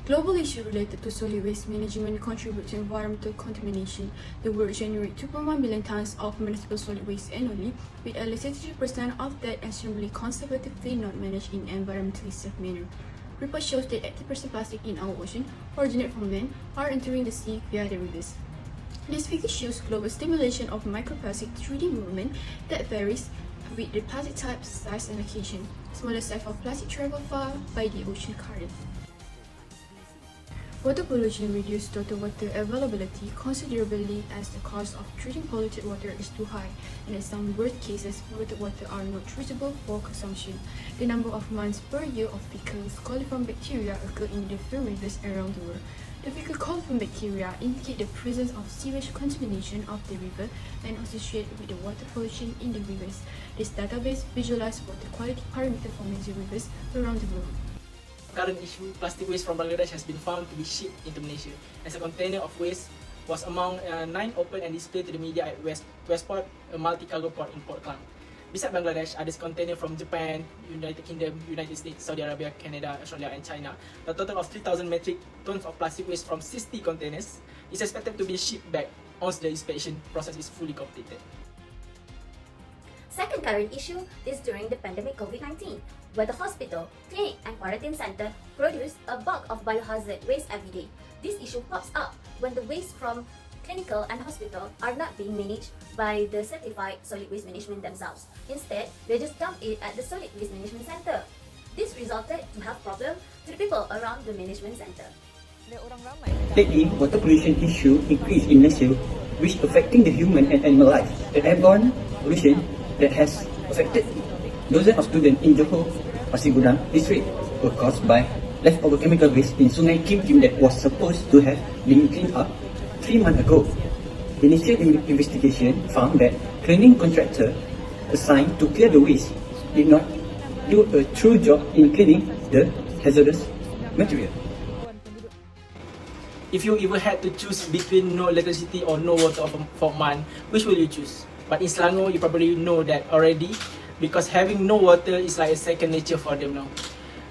Global issues related to solid waste management contribute to environmental contamination. The world generates 2.1 billion tons of municipal solid waste annually, with at least 63% of that extremely conservatively not managed in an environmentally safe manner. Report shows that 80% plastic in our ocean, originate from land, are entering the sea via the rivers. This figure shows global stimulation of microplastic 3D movement that varies with the plastic type, size, and location. Smaller size of plastic travel far by the ocean current. Water pollution reduces total water availability considerably as the cost of treating polluted water is too high, and in some worst cases, polluted water are not treatable for consumption. The number of months per year of fecal coliform bacteria occur in different rivers around the world. The fecal coliform bacteria indicate the presence of sewage contamination of the river and associated with the water pollution in the rivers. This database visualizes water quality parameters for major rivers around the world. Current issue, plastic waste from Bangladesh has been found to be shipped into Malaysia, as a container of waste was among 9 opened and displayed to the media at Westport, a multi-cargo port in Port Klang. Besides Bangladesh, others containers from Japan, United Kingdom, United States, Saudi Arabia, Canada, Australia, and China. A total of 3,000 metric tons of plastic waste from 60 containers is expected to be shipped back once the inspection process is fully completed. Second current issue is during the pandemic COVID-19, where the hospital, clinic, and quarantine center produce a bulk of biohazard waste every day. This issue pops up when the waste from clinical and hospital are not being managed by the certified solid waste management themselves. Instead, they just dump it at the solid waste management center. This resulted in health problems to the people around the management center. Lately, water pollution issue increased in Malaysia, which affecting the human and animal life. The airborne pollution that has affected dozens of students in Johor, Pasir Gudang district were caused by leftover chemical waste in Sungai Kim Kim that was supposed to have been cleaned up 3 months ago. Initial investigation found that cleaning contractor assigned to clear the waste did not do a true job in cleaning the hazardous material. If you ever had to choose between no electricity or no water for a month, which will you choose? But in Selangor, you probably know that already, because having no water is like a second nature for them now.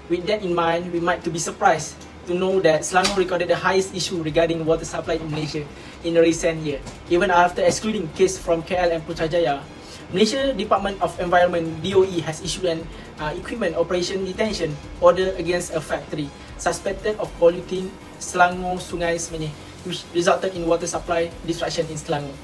With that in mind, we might be surprised to know that Selangor recorded the highest issue regarding water supply in Malaysia in the recent year. Even after excluding case from KL and Putrajaya, Malaysia Department of Environment (DOE) has issued an equipment operation detention order against a factory suspected of polluting Selangor Sungai Semenyih, which resulted in water supply disruption in Selangor.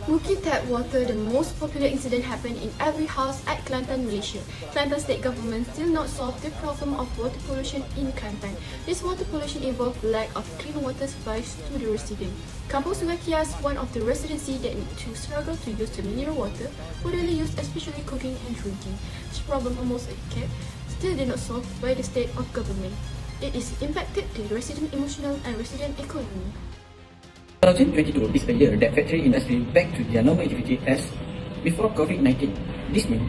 Rookie tap water, the most popular incident happened in every house at Kelantan, Malaysia. Kelantan state government still not solved the problem of water pollution in Kelantan. This water pollution involved lack of clean water supplies to the residents. Kampung Sungai Kias, one of the residency that need to struggle to use the mineral water, widely used especially cooking and drinking. This problem almost a decade still did not solved by the state of government. It is impacted the resident emotional and resident economy. 2022 is a year that factory industry back to their normal activity as before COVID-19. This means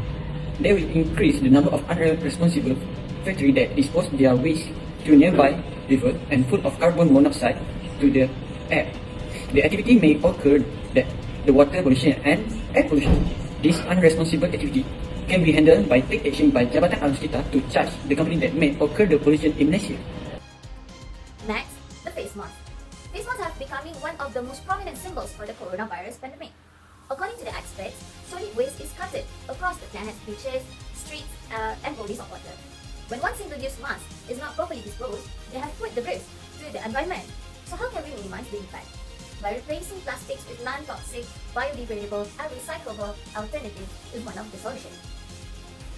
they will increase the number of unresponsible factories that dispose their waste to nearby river and full of carbon monoxide to the air. The activity may occur that the water pollution and air pollution. This unresponsible activity can be handled by take action by Jabatan Arus Kita to charge the company that may occur the pollution in Malaysia. Next, the face mask. Face masks have becoming one of the most prominent symbols for the coronavirus pandemic. According to the experts, solid waste is scattered across the planet's beaches, streets, and bodies of water. When one single-use mask is not properly disposed, they have put the risk to the environment. So how can we minimize the impact? By replacing plastics with non-toxic, biodegradable, and recyclable alternatives is one of the solutions.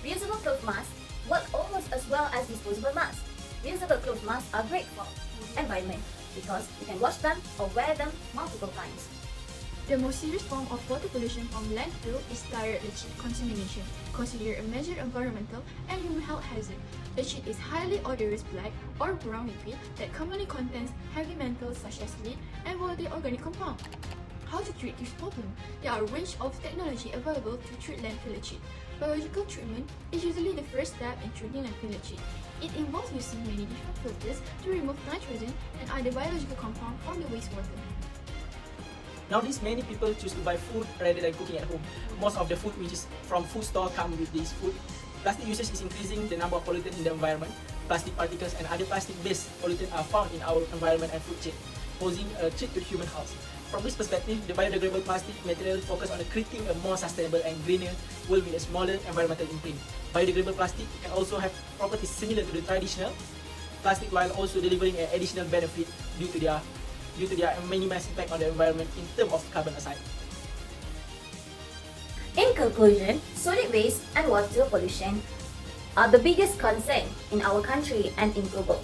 Reusable cloth masks work almost as well as disposable masks. Reusable cloth masks are great for the environment because you can wash them or wear them multiple times. The most serious form of water pollution from landfill is direct leachate contamination, considered a major environmental and human health hazard. Leachate is highly odorous black or brown liquid that commonly contains heavy metals such as lead and volatile organic compounds. How to treat this problem? There are a range of technology available to treat landfill leachate. Biological treatment is usually the first step in treating landfill leachate. It involves using many different filters to remove nitrogen and other biological compounds from the wastewater. Nowadays, many people choose to buy food rather than cooking at home. Most of the food which is from food store come with this food. Plastic usage is increasing the number of pollutants in the environment. plastic particles and other plastic-based pollutants are found in our environment and food chain, posing a threat to human health. From this perspective, the biodegradable plastic material focus on creating a more sustainable and greener world with a smaller environmental imprint. Biodegradable plastic can also have properties similar to the traditional plastic while also delivering an additional benefit due to their minimized impact on the environment in terms of carbon aside. In conclusion, solid waste and water pollution are the biggest concern in our country and in global.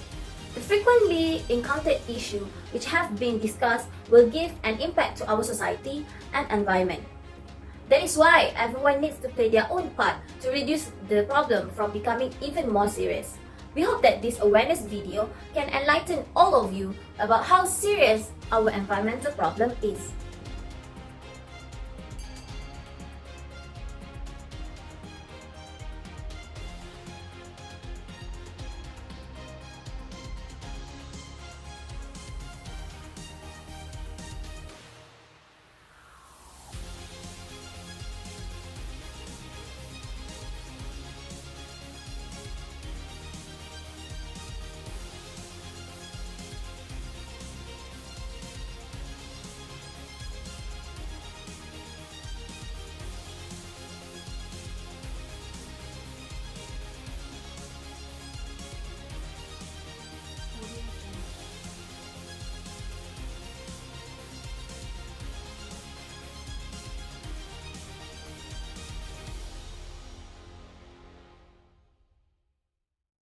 The frequently encountered issue which have been discussed will give an impact to our society and environment. That is why everyone needs to play their own part to reduce the problem from becoming even more serious. We hope that this awareness video can enlighten all of you about how serious our environmental problem is.